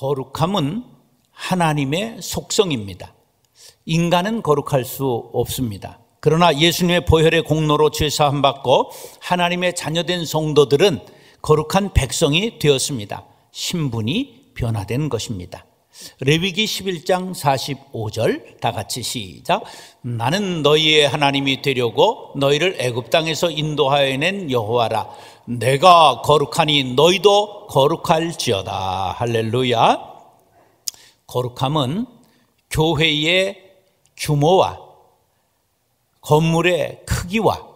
거룩함은 하나님의 속성입니다. 인간은 거룩할 수 없습니다. 그러나 예수님의 보혈의 공로로 죄사함 받고 하나님의 자녀된 성도들은 거룩한 백성이 되었습니다. 신분이 변화된 것입니다. 레위기 11장 45절 다 같이 시작. 나는 너희의 하나님이 되려고 너희를 애굽 땅에서 인도하여 낸 여호와라. 내가 거룩하니 너희도 거룩할지어다. 할렐루야. 거룩함은 교회의 규모와 건물의 크기와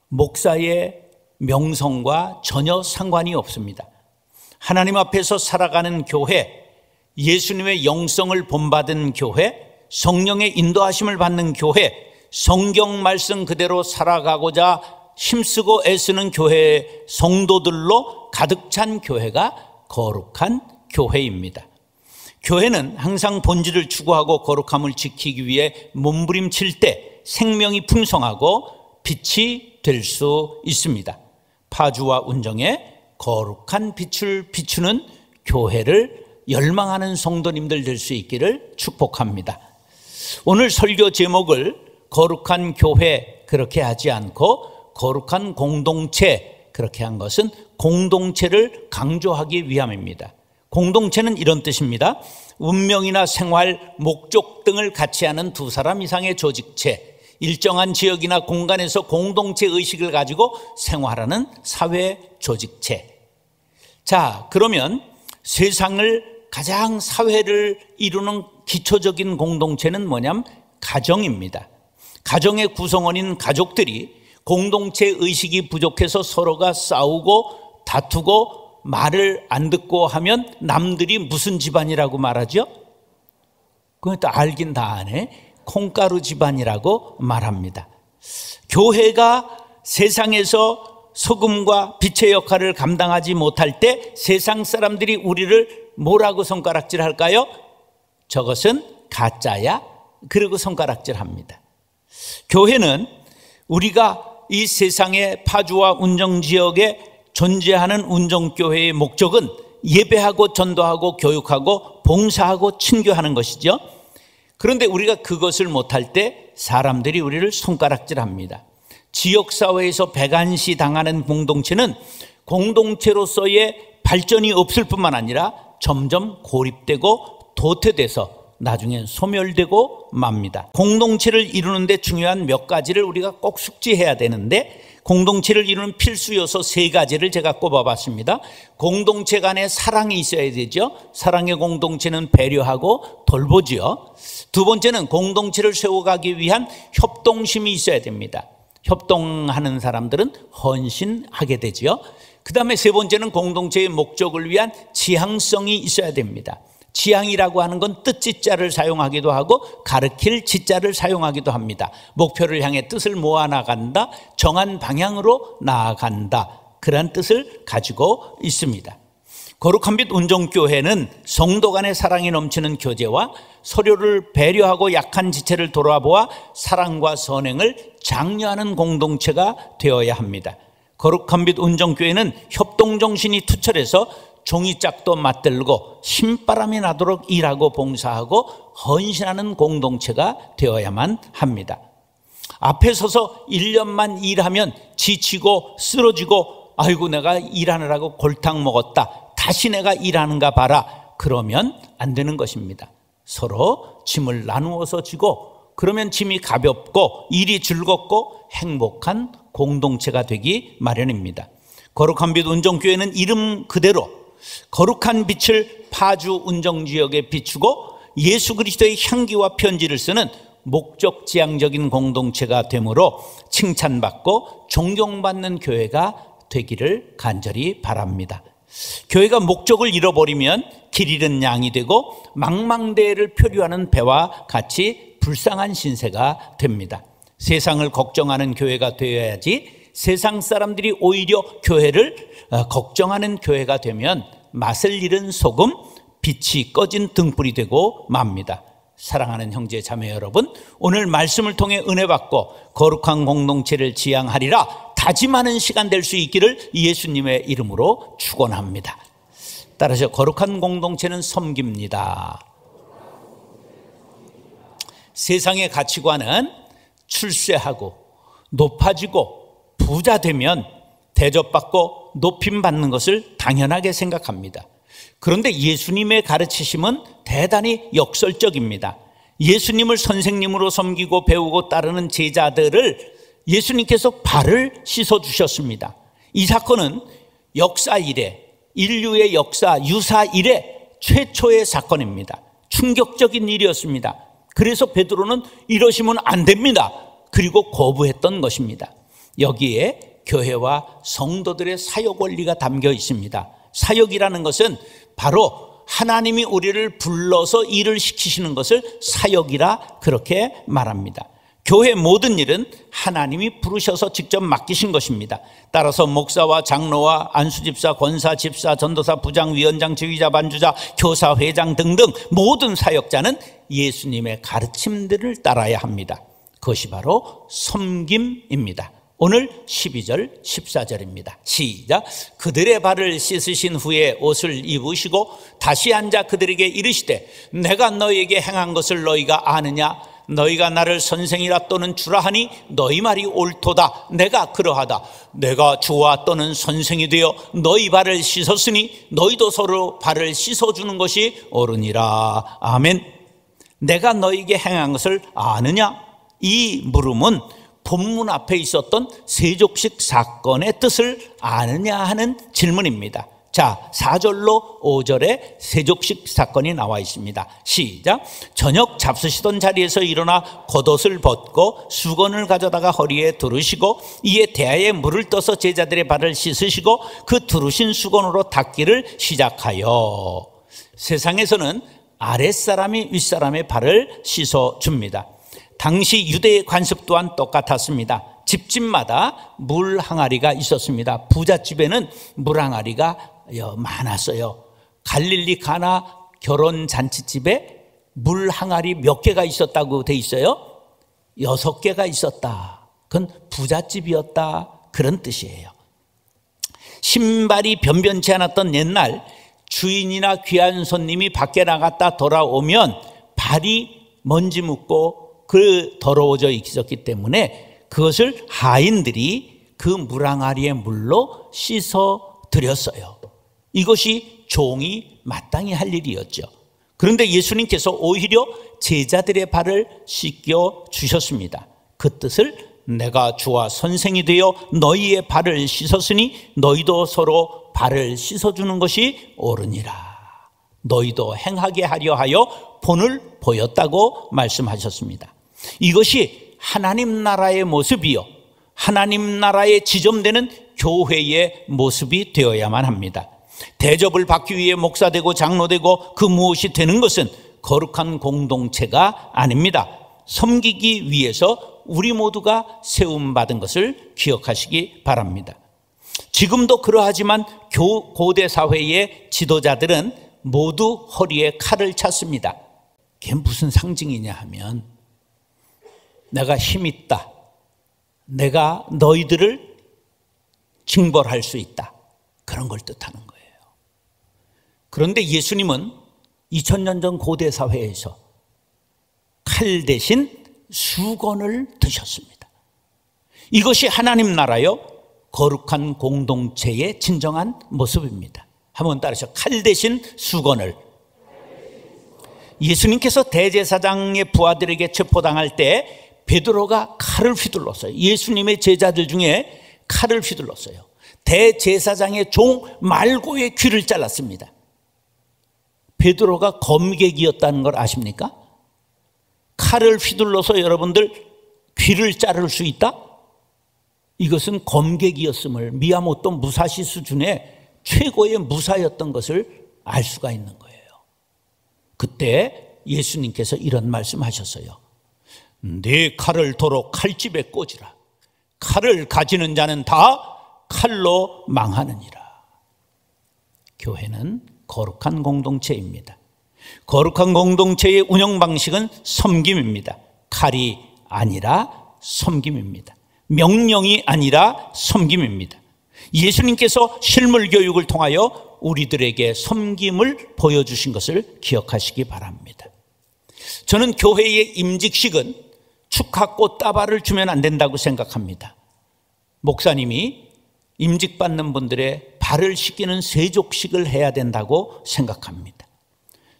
목사의 명성과 전혀 상관이 없습니다. 하나님 앞에서 살아가는 교회, 예수님의 영성을 본받은 교회, 성령의 인도하심을 받는 교회, 성경 말씀 그대로 살아가고자 힘쓰고 애쓰는 교회 성도들로 가득 찬 교회가 거룩한 교회입니다. 교회는 항상 본질을 추구하고 거룩함을 지키기 위해 몸부림칠 때 생명이 풍성하고 빛이 될 수 있습니다. 파주와 운정에 거룩한 빛을 비추는 교회를 열망하는 성도님들 될 수 있기를 축복합니다. 오늘 설교 제목을 거룩한 교회 그렇게 하지 않고 거룩한 공동체 그렇게 한 것은 공동체를 강조하기 위함입니다. 공동체는 이런 뜻입니다. 운명이나 생활, 목적 등을 같이 하는 두 사람 이상의 조직체, 일정한 지역이나 공간에서 공동체 의식을 가지고 생활하는 사회 조직체. 자, 그러면 세상을 가장 사회를 이루는 기초적인 공동체는 뭐냐면 가정입니다. 가정의 구성원인 가족들이 공동체 의식이 부족해서 서로가 싸우고 다투고 말을 안 듣고 하면 남들이 무슨 집안이라고 말하죠? 그건 또 알긴 다 아네. 콩가루 집안이라고 말합니다. 교회가 세상에서 소금과 빛의 역할을 감당하지 못할 때 세상 사람들이 우리를 뭐라고 손가락질 할까요? 저것은 가짜야. 그리고 손가락질 합니다. 교회는 우리가 이 세상의 파주와 운정지역에 존재하는 운정교회의 목적은 예배하고 전도하고 교육하고 봉사하고 친교하는 것이죠. 그런데 우리가 그것을 못할 때 사람들이 우리를 손가락질합니다. 지역사회에서 배관시 당하는 공동체는 공동체로서의 발전이 없을 뿐만 아니라 점점 고립되고 도태돼서 나중엔 소멸되고 맙니다. 공동체를 이루는데 중요한 몇 가지를 우리가 꼭 숙지해야 되는데 공동체를 이루는 필수 요소 세 가지를 제가 꼽아봤습니다. 공동체 간에 사랑이 있어야 되죠. 사랑의 공동체는 배려하고 돌보죠. 두 번째는 공동체를 세워가기 위한 협동심이 있어야 됩니다. 협동하는 사람들은 헌신하게 되죠. 그 다음에 세 번째는 공동체의 목적을 위한 지향성이 있어야 됩니다. 지향이라고 하는 건 뜻지자를 사용하기도 하고 가르칠 지자를 사용하기도 합니다. 목표를 향해 뜻을 모아나간다, 정한 방향으로 나아간다, 그런 뜻을 가지고 있습니다. 거룩한 빛 운정교회는 성도 간의 사랑이 넘치는 교제와 서로를 배려하고 약한 지체를 돌아보아 사랑과 선행을 장려하는 공동체가 되어야 합니다. 거룩한 빛 운정교회는 협동정신이 투철해서 종이짝도 맞들고 신바람이 나도록 일하고 봉사하고 헌신하는 공동체가 되어야만 합니다. 앞에 서서 1년만 일하면 지치고 쓰러지고 아이고 내가 일하느라고 골탕 먹었다, 다시 내가 일하는가 봐라, 그러면 안 되는 것입니다. 서로 짐을 나누어서 지고 그러면 짐이 가볍고 일이 즐겁고 행복한 공동체가 되기 마련입니다. 거룩한 빛 운정교회는 이름 그대로 거룩한 빛을 파주 운정지역에 비추고 예수 그리스도의 향기와 편지를 쓰는 목적지향적인 공동체가 되므로 칭찬받고 존경받는 교회가 되기를 간절히 바랍니다. 교회가 목적을 잃어버리면 길 잃은 양이 되고 망망대해를 표류하는 배와 같이 불쌍한 신세가 됩니다. 세상을 걱정하는 교회가 되어야지 세상 사람들이 오히려 교회를 걱정하는 교회가 되면 맛을 잃은 소금, 빛이 꺼진 등불이 되고 맙니다. 사랑하는 형제 자매 여러분, 오늘 말씀을 통해 은혜 받고 거룩한 공동체를 지향하리라 다짐하는 시간 될 수 있기를 예수님의 이름으로 축원합니다. 따라서 거룩한 공동체는 섬깁니다. 세상의 가치관은 출세하고 높아지고 부자 되면 대접받고 높임받는 것을 당연하게 생각합니다. 그런데 예수님의 가르치심은 대단히 역설적입니다. 예수님을 선생님으로 섬기고 배우고 따르는 제자들을 예수님께서 발을 씻어주셨습니다. 이 사건은 역사 이래, 인류의 역사 유사 이래 최초의 사건입니다. 충격적인 일이었습니다. 그래서 베드로는 이러시면 안 됩니다. 그리고 거부했던 것입니다. 여기에 교회와 성도들의 사역 원리가 담겨 있습니다. 사역이라는 것은 바로 하나님이 우리를 불러서 일을 시키시는 것을 사역이라 그렇게 말합니다. 교회 모든 일은 하나님이 부르셔서 직접 맡기신 것입니다. 따라서 목사와 장로와 안수집사, 권사, 집사, 전도사, 부장, 위원장, 지휘자, 반주자, 교사, 회장 등등 모든 사역자는 예수님의 가르침들을 따라야 합니다. 그것이 바로 섬김입니다. 오늘 12절 14절입니다. 시작. 그들의 발을 씻으신 후에 옷을 입으시고 다시 앉아 그들에게 이르시되 내가 너희에게 행한 것을 너희가 아느냐? 너희가 나를 선생이라 또는 주라 하니 너희 말이 옳도다. 내가 그러하다. 내가 주와 또는 선생이 되어 너희 발을 씻었으니 너희도 서로 발을 씻어주는 것이 옳으니라. 아멘. 내가 너희에게 행한 것을 아느냐? 이 물음은 본문 앞에 있었던 세족식 사건의 뜻을 아느냐 하는 질문입니다. 자, 4절로 5절에 세족식 사건이 나와 있습니다. 시작. 저녁 잡수시던 자리에서 일어나 겉옷을 벗고 수건을 가져다가 허리에 두르시고 이에 대야에 물을 떠서 제자들의 발을 씻으시고 그 두르신 수건으로 닦기를 시작하여. 세상에서는 아랫사람이 윗사람의 발을 씻어줍니다. 당시 유대의 관습 또한 똑같았습니다. 집집마다 물 항아리가 있었습니다. 부잣집에는 물 항아리가 많았어요. 갈릴리 가나 결혼 잔치집에 물 항아리 몇 개가 있었다고 돼 있어요? 6개가 있었다. 그건 부잣집이었다. 그런 뜻이에요. 신발이 변변치 않았던 옛날 주인이나 귀한 손님이 밖에 나갔다 돌아오면 발이 먼지 묻고 그 더러워져 있었기 때문에 그것을 하인들이 그 물항아리의 물로 씻어 드렸어요. 이것이 종이 마땅히 할 일이었죠. 그런데 예수님께서 오히려 제자들의 발을 씻겨 주셨습니다. 그 뜻을 내가 주와 선생이 되어 너희의 발을 씻었으니 너희도 서로 발을 씻어주는 것이 옳으니라. 너희도 행하게 하려 하여 본을 보였다고 말씀하셨습니다. 이것이 하나님 나라의 모습이요, 하나님 나라에 지점되는 교회의 모습이 되어야만 합니다. 대접을 받기 위해 목사 되고 장로 되고 그 무엇이 되는 것은 거룩한 공동체가 아닙니다. 섬기기 위해서 우리 모두가 세움받은 것을 기억하시기 바랍니다. 지금도 그러하지만 고대 사회의 지도자들은 모두 허리에 칼을 찼습니다. 그게 무슨 상징이냐 하면 내가 힘있다, 내가 너희들을 징벌할 수 있다, 그런 걸 뜻하는 거예요. 그런데 예수님은 2000년 전 고대 사회에서 칼 대신 수건을 드셨습니다. 이것이 하나님 나라요 거룩한 공동체의 진정한 모습입니다. 한번 따라서 칼 대신 수건을. 예수님께서 대제사장의 부하들에게 체포당할 때 베드로가 칼을 휘둘렀어요. 예수님의 제자들 중에 칼을 휘둘렀어요. 대제사장의 종 말고의 귀를 잘랐습니다. 베드로가 검객이었다는 걸 아십니까? 칼을 휘둘러서 여러분들 귀를 자를 수 있다? 이것은 검객이었음을, 미야모토 무사시 수준의 최고의 무사였던 것을 알 수가 있는 거예요. 그때 예수님께서 이런 말씀하셨어요. 네 칼을 도로 칼집에 꽂으라. 칼을 가지는 자는 다 칼로 망하느니라. 교회는 거룩한 공동체입니다. 거룩한 공동체의 운영 방식은 섬김입니다. 칼이 아니라 섬김입니다. 명령이 아니라 섬김입니다. 예수님께서 실물 교육을 통하여 우리들에게 섬김을 보여주신 것을 기억하시기 바랍니다. 저는 교회의 임직식은 축하꽃 따발을 주면 안 된다고 생각합니다. 목사님이 임직받는 분들의 발을 씻기는 세족식을 해야 된다고 생각합니다.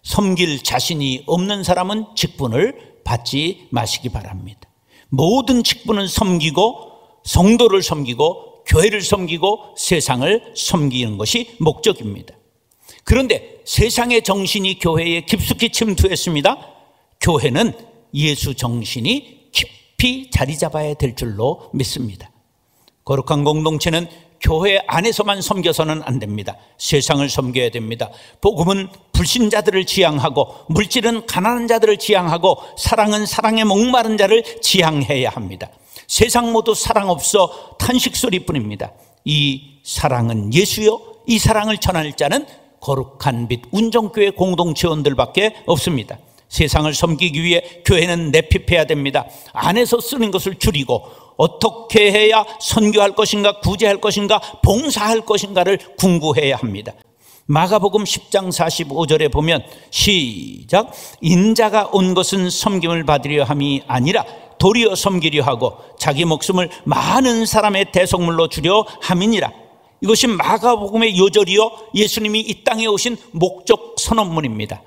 섬길 자신이 없는 사람은 직분을 받지 마시기 바랍니다. 모든 직분은 섬기고 성도를 섬기고 교회를 섬기고 세상을 섬기는 것이 목적입니다. 그런데 세상의 정신이 교회에 깊숙이 침투했습니다. 교회는 예수 정신이 깊이 자리 잡아야 될 줄로 믿습니다. 거룩한 공동체는 교회 안에서만 섬겨서는 안 됩니다. 세상을 섬겨야 됩니다. 복음은 불신자들을 지향하고, 물질은 가난한 자들을 지향하고, 사랑은 사랑에 목마른 자를 지향해야 합니다. 세상 모두 사랑 없어 탄식 소리뿐입니다. 이 사랑은 예수요, 이 사랑을 전할 자는 거룩한 빛 운정교회 공동체원들밖에 없습니다. 세상을 섬기기 위해 교회는 내핍해야 됩니다. 안에서 쓰는 것을 줄이고 어떻게 해야 선교할 것인가, 구제할 것인가, 봉사할 것인가를 궁구해야 합니다. 마가복음 10장 45절에 보면 시작, 인자가 온 것은 섬김을 받으려 함이 아니라 도리어 섬기려 하고 자기 목숨을 많은 사람의 대속물로 주려 함이니라. 이것이 마가복음의 요절이요 예수님이 이 땅에 오신 목적 선언문입니다.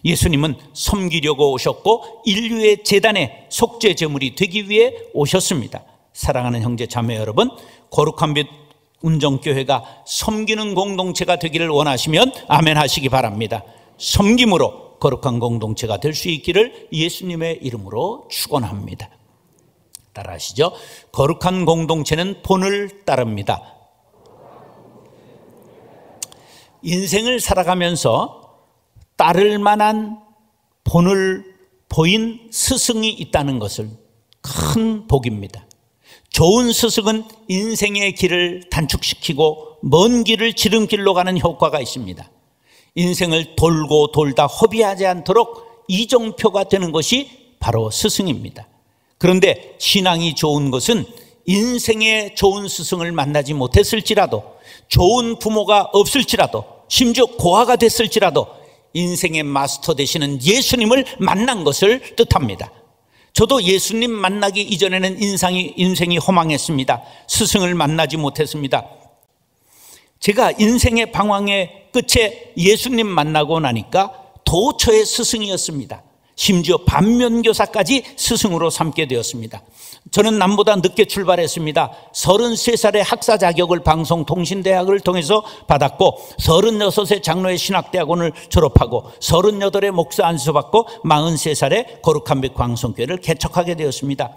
예수님은 섬기려고 오셨고 인류의 재단의 속죄 제물이 되기 위해 오셨습니다. 사랑하는 형제 자매 여러분, 거룩한 빛 운정교회가 섬기는 공동체가 되기를 원하시면 아멘 하시기 바랍니다. 섬김으로 거룩한 공동체가 될 수 있기를 예수님의 이름으로 축원합니다. 따라하시죠. 거룩한 공동체는 본을 따릅니다. 인생을 살아가면서 따를 만한 본을 보인 스승이 있다는 것은 큰 복입니다. 좋은 스승은 인생의 길을 단축시키고 먼 길을 지름길로 가는 효과가 있습니다. 인생을 돌고 돌다 허비하지 않도록 이정표가 되는 것이 바로 스승입니다. 그런데 신앙이 좋은 것은 인생에 좋은 스승을 만나지 못했을지라도, 좋은 부모가 없을지라도, 심지어 고아가 됐을지라도 인생의 마스터 되시는 예수님을 만난 것을 뜻합니다. 저도 예수님 만나기 이전에는 인생이 허망했습니다. 스승을 만나지 못했습니다. 제가 인생의 방황의 끝에 예수님 만나고 나니까 도처의 스승이었습니다. 심지어 반면교사까지 스승으로 삼게 되었습니다. 저는 남보다 늦게 출발했습니다. 33살에 학사 자격을 방송통신대학을 통해서 받았고 36세 장로의 신학대학원을 졸업하고 38에 목사 안수받고 43살에 거룩한 빛 광성교회를 개척하게 되었습니다.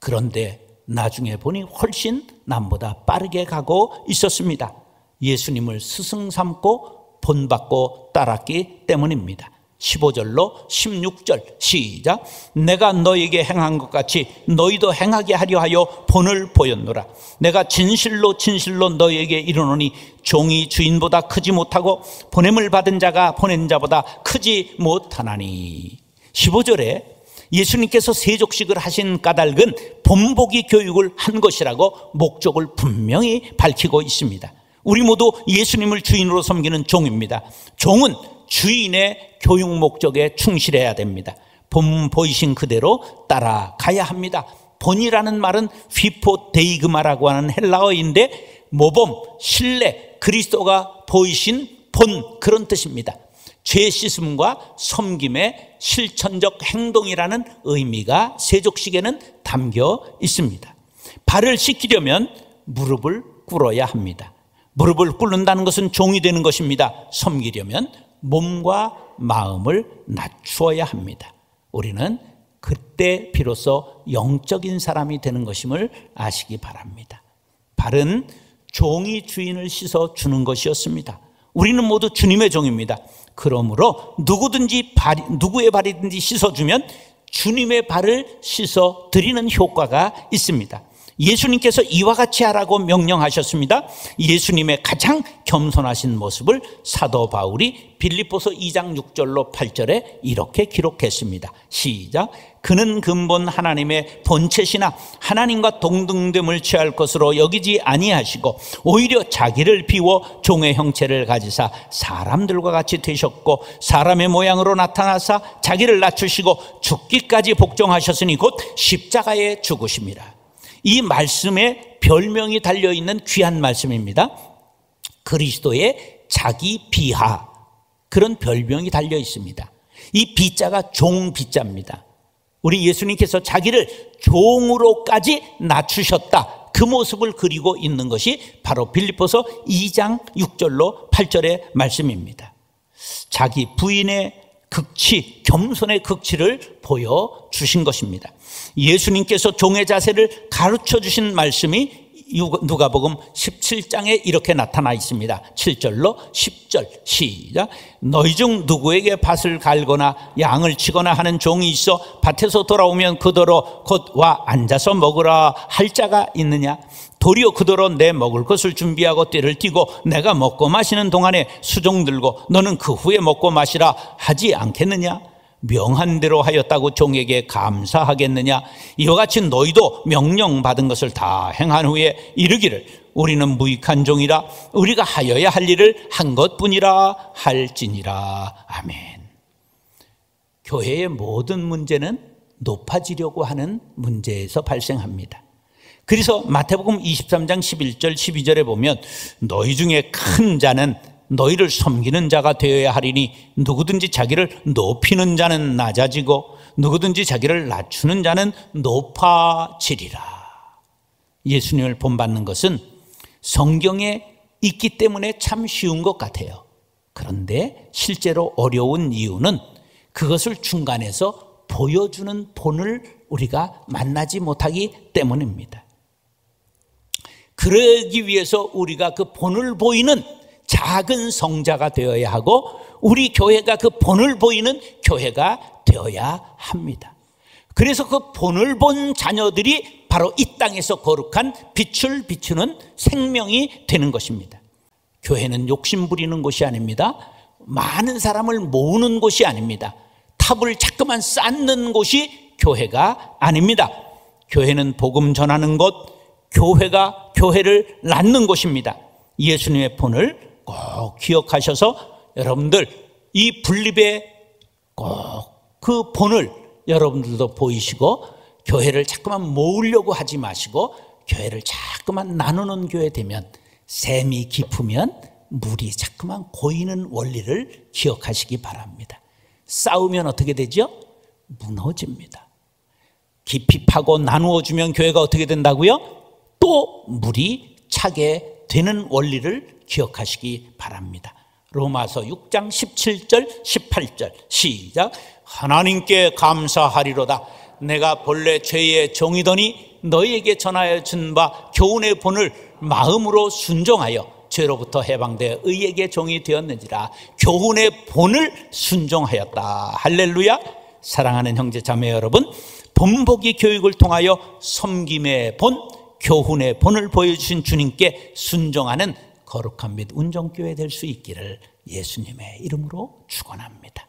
그런데 나중에 보니 훨씬 남보다 빠르게 가고 있었습니다. 예수님을 스승 삼고 본받고 따랐기 때문입니다. 15절로 16절 시작. 내가 너에게 행한 것 같이 너희도 행하게 하려 하여 본을 보였노라. 내가 진실로 진실로 너희에게 이르노니 종이 주인보다 크지 못하고 보냄을 받은 자가 보낸 자보다 크지 못하나니. 15절에 예수님께서 세족식을 하신 까닭은 본보기 교육을 한 것이라고 목적을 분명히 밝히고 있습니다. 우리 모두 예수님을 주인으로 섬기는 종입니다. 종은 주인의 교육 목적에 충실해야 됩니다. 본 보이신 그대로 따라가야 합니다. 본이라는 말은 휘포데이그마라고 하는 헬라어인데 모범, 신뢰, 그리스도가 보이신 본, 그런 뜻입니다. 죄 씻음과 섬김의 실천적 행동이라는 의미가 세족식에는 담겨 있습니다. 발을 씻기려면 무릎을 꿇어야 합니다. 무릎을 꿇는다는 것은 종이 되는 것입니다. 섬기려면 몸과 마음을 낮추어야 합니다. 우리는 그때 비로소 영적인 사람이 되는 것임을 아시기 바랍니다. 발은 종이 주인을 씻어 주는 것이었습니다. 우리는 모두 주님의 종입니다. 그러므로 누구의 발이든지 씻어주면 주님의 발을 씻어 드리는 효과가 있습니다. 예수님께서 이와 같이 하라고 명령하셨습니다. 예수님의 가장 겸손하신 모습을 사도 바울이 빌립보서 2장 6절로 8절에 이렇게 기록했습니다. 시작. 그는 근본 하나님의 본체시나 하나님과 동등됨을 취할 것으로 여기지 아니하시고 오히려 자기를 비워 종의 형체를 가지사 사람들과 같이 되셨고 사람의 모양으로 나타나사 자기를 낮추시고 죽기까지 복종하셨으니 곧 십자가에 죽으심이라. 이 말씀에 별명이 달려있는 귀한 말씀입니다. 그리스도의 자기 비하, 그런 별명이 달려 있습니다. 이 비자가 종 비자입니다. 우리 예수님께서 자기를 종으로까지 낮추셨다, 그 모습을 그리고 있는 것이 바로 빌립보서 2장 6절로 8절의 말씀입니다. 자기 부인의 극치, 겸손의 극치를 보여주신 것입니다. 예수님께서 종의 자세를 가르쳐 주신 말씀이 누가복음 17장에 이렇게 나타나 있습니다. 7절로 10절 시작. 너희 중 누구에게 밭을 갈거나 양을 치거나 하는 종이 있어 밭에서 돌아오면 그더러 곧 와 앉아서 먹으라 할 자가 있느냐? 도리어 그더러 내 먹을 것을 준비하고 띠를 띠고 내가 먹고 마시는 동안에 수종 들고 너는 그 후에 먹고 마시라 하지 않겠느냐? 명한 대로 하였다고 종에게 감사하겠느냐? 이와 같이 너희도 명령받은 것을 다 행한 후에 이르기를 우리는 무익한 종이라 우리가 하여야 할 일을 한 것뿐이라 할지니라. 아멘. 교회의 모든 문제는 높아지려고 하는 문제에서 발생합니다. 그래서 마태복음 23장 11절 12절에 보면 너희 중에 큰 자는 너희를 섬기는 자가 되어야 하리니 누구든지 자기를 높이는 자는 낮아지고 누구든지 자기를 낮추는 자는 높아지리라. 예수님을 본받는 것은 성경에 있기 때문에 참 쉬운 것 같아요. 그런데 실제로 어려운 이유는 그것을 중간에서 보여주는 본을 우리가 만나지 못하기 때문입니다. 그러기 위해서 우리가 그 본을 보이는 작은 성자가 되어야 하고 우리 교회가 그 본을 보이는 교회가 되어야 합니다. 그래서 그 본을 본 자녀들이 바로 이 땅에서 거룩한 빛을 비추는 생명이 되는 것입니다. 교회는 욕심 부리는 곳이 아닙니다. 많은 사람을 모으는 곳이 아닙니다. 탑을 자꾸만 쌓는 곳이 교회가 아닙니다. 교회는 복음 전하는 곳, 교회가 교회를 낳는 곳입니다. 예수님의 본을 꼭 기억하셔서 여러분들 이 분립의 꼭 그 본을 여러분들도 보이시고 교회를 자꾸만 모으려고 하지 마시고 교회를 자꾸만 나누는 교회 되면 샘이 깊으면 물이 자꾸만 고이는 원리를 기억하시기 바랍니다. 싸우면 어떻게 되죠? 무너집니다. 깊이 파고 나누어 주면 교회가 어떻게 된다고요? 또 물이 차게 되는 원리를 기억하시기 바랍니다. 로마서 6장 17절 18절 시작. 하나님께 감사하리로다. 내가 본래 죄의 종이더니 너희에게 전하여 준 바 교훈의 본을 마음으로 순종하여 죄로부터 해방되어 의에게 종이 되었는지라. 교훈의 본을 순종하였다. 할렐루야. 사랑하는 형제 자매 여러분, 본보기 교육을 통하여 섬김의 본, 교훈의 본을 보여주신 주님께 순종하는 거룩한 및 운정교회 될 수 있기를 예수님의 이름으로 축원합니다.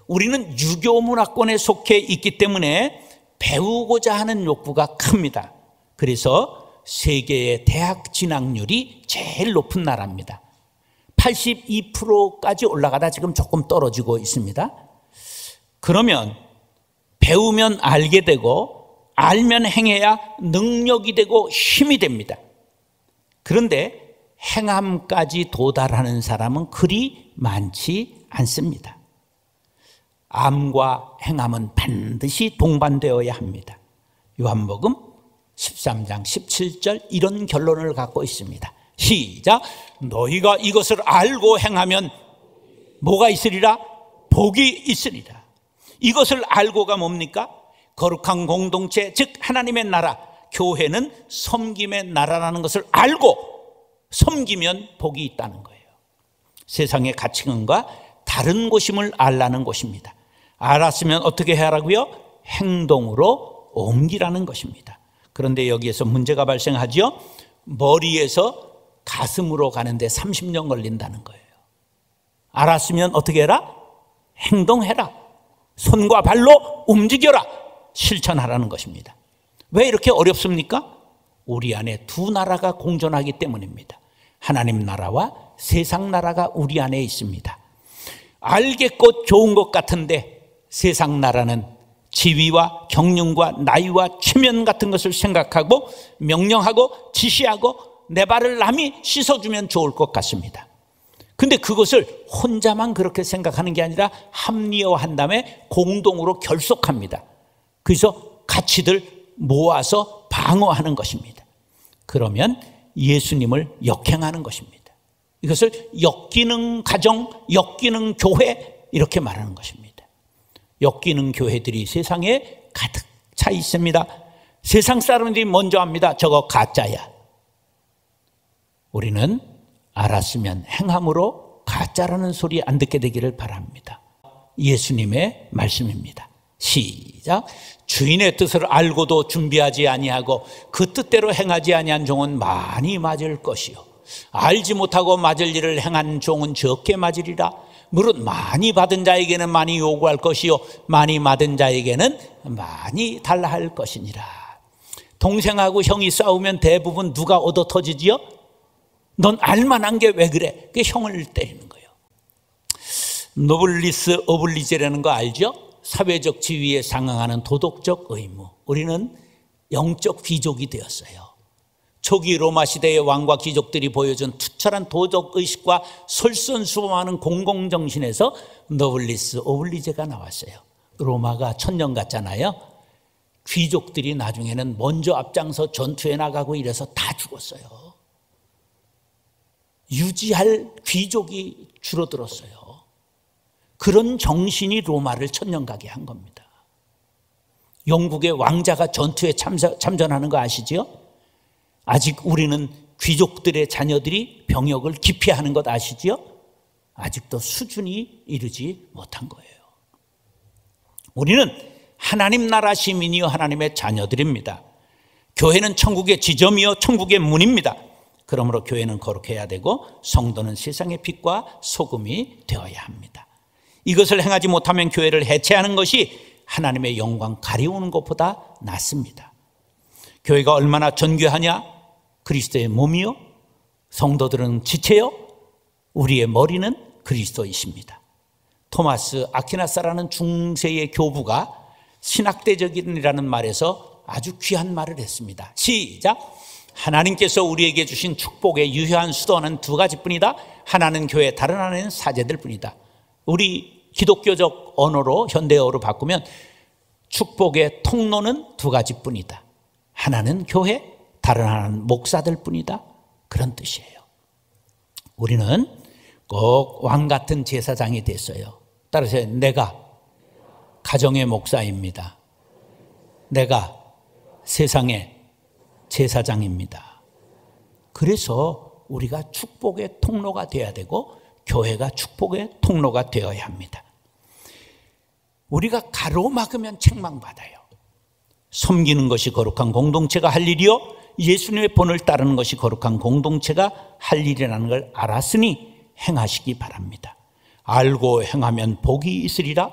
우리는 유교 문화권에 속해 있기 때문에 배우고자 하는 욕구가 큽니다. 그래서 세계의 대학 진학률이 제일 높은 나라입니다. 82%까지 올라가다 지금 조금 떨어지고 있습니다. 그러면 배우면 알게 되고 알면 행해야 능력이 되고 힘이 됩니다. 그런데 행함까지 도달하는 사람은 그리 많지 않습니다. 암과 행함은 반드시 동반되어야 합니다. 요한복음 13장 17절 이런 결론을 갖고 있습니다. 시작. 너희가 이것을 알고 행하면 뭐가 있으리라? 복이 있으리라. 이것을 알고가 뭡니까? 거룩한 공동체, 즉 하나님의 나라, 교회는 섬김의 나라라는 것을 알고 섬기면 복이 있다는 거예요. 세상의 가치관과 다른 곳임을 알라는 것입니다. 알았으면 어떻게 하라고요? 행동으로 옮기라는 것입니다. 그런데 여기에서 문제가 발생하죠. 머리에서 가슴으로 가는데 30년 걸린다는 거예요. 알았으면 어떻게 해라? 행동해라. 손과 발로 움직여라. 실천하라는 것입니다. 왜 이렇게 어렵습니까? 우리 안에 두 나라가 공존하기 때문입니다. 하나님 나라와 세상 나라가 우리 안에 있습니다. 알겠고 좋은 것 같은데 세상 나라는 지위와 경륜과 나이와 체면 같은 것을 생각하고 명령하고 지시하고 내 발을 남이 씻어주면 좋을 것 같습니다. 근데 그것을 혼자만 그렇게 생각하는 게 아니라 합리화한 다음에 공동으로 결속합니다. 그래서 가치들 모아서 방어하는 것입니다. 그러면 예수님을 역행하는 것입니다. 이것을 역기능 가정, 역기능 교회 이렇게 말하는 것입니다. 역기능 교회들이 세상에 가득 차 있습니다. 세상 사람들이 먼저 합니다. 저거 가짜야. 우리는 알았으면 행함으로 가짜라는 소리 안 듣게 되기를 바랍니다. 예수님의 말씀입니다. 시작. 주인의 뜻을 알고도 준비하지 아니하고 그 뜻대로 행하지 아니한 종은 많이 맞을 것이요 알지 못하고 맞을 일을 행한 종은 적게 맞으리라. 물론 많이 받은 자에게는 많이 요구할 것이요 많이 받은 자에게는 많이 달라 할 것이니라. 동생하고 형이 싸우면 대부분 누가 얻어 터지지요? 넌 알만한 게 왜 그래? 그게 형을 때리는 거예요. 노블리스 오블리제라는 거 알죠? 사회적 지위에 상응하는 도덕적 의무. 우리는 영적 귀족이 되었어요. 초기 로마 시대의 왕과 귀족들이 보여준 투철한 도덕의식과 솔선수범하는 공공정신에서 노블리스 오블리제가 나왔어요. 로마가 천년 갔잖아요. 귀족들이 나중에는 먼저 앞장서 전투에 나가고 이래서 다 죽었어요. 유지할 귀족이 줄어들었어요. 그런 정신이 로마를 천년 가게 한 겁니다. 영국의 왕자가 전투에 참전하는 거 아시죠? 아직 우리는 귀족들의 자녀들이 병역을 기피하는 것 아시죠? 아직도 수준이 이르지 못한 거예요. 우리는 하나님 나라 시민이요 하나님의 자녀들입니다. 교회는 천국의 지점이요 천국의 문입니다. 그러므로 교회는 거룩해야 되고 성도는 세상의 빛과 소금이 되어야 합니다. 이것을 행하지 못하면 교회를 해체하는 것이 하나님의 영광 가리우는 것보다 낫습니다. 교회가 얼마나 존귀하냐? 그리스도의 몸이요 성도들은 지체요 우리의 머리는 그리스도이십니다. 토마스 아퀴나스라는 중세의 교부가 신학대적인이라는 말에서 아주 귀한 말을 했습니다. 시작. 하나님께서 우리에게 주신 축복의 유효한 수도는 두 가지뿐이다. 하나는 교회, 다른 하나는 사제들 뿐이다. 우리 기독교적 언어로 현대어로 바꾸면 축복의 통로는 두 가지뿐이다. 하나는 교회, 다른 하나는 목사들 뿐이다. 그런 뜻이에요. 우리는 꼭 왕 같은 제사장이 됐어요. 따라서 내가 가정의 목사입니다. 내가 세상의 제사장입니다. 그래서 우리가 축복의 통로가 되어야 되고 교회가 축복의 통로가 되어야 합니다. 우리가 가로막으면 책망받아요. 섬기는 것이 거룩한 공동체가 할 일이요 예수님의 본을 따르는 것이 거룩한 공동체가 할 일이라는 걸 알았으니 행하시기 바랍니다. 알고 행하면 복이 있으리라.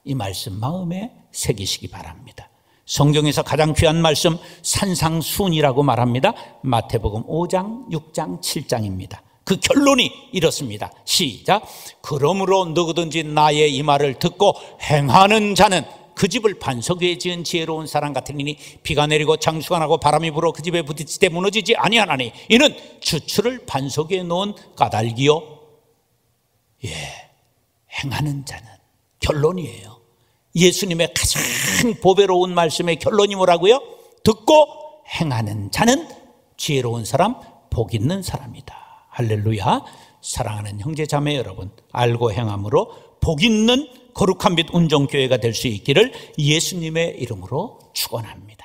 이 말씀 마음에 새기시기 바랍니다. 성경에서 가장 귀한 말씀 산상수훈이라고 말합니다. 마태복음 5장, 6장, 7장입니다. 그 결론이 이렇습니다. 시작. 그러므로 누구든지 나의 이 말을 듣고 행하는 자는 그 집을 반석 위에 지은 지혜로운 사람 같으니 비가 내리고 장수가 나고 바람이 불어 그 집에 부딪히되 무너지지 아니하나니 이는 주추를 반석 위에 놓은 까닭이요 행하는 자는. 결론이에요. 예수님의 가장 보배로운 말씀의 결론이 뭐라고요? 듣고 행하는 자는 지혜로운 사람, 복 있는 사람이다. 할렐루야. 사랑하는 형제 자매 여러분, 알고 행함으로 복 있는 거룩한 빛 운정교회가 될 수 있기를 예수님의 이름으로 축원합니다.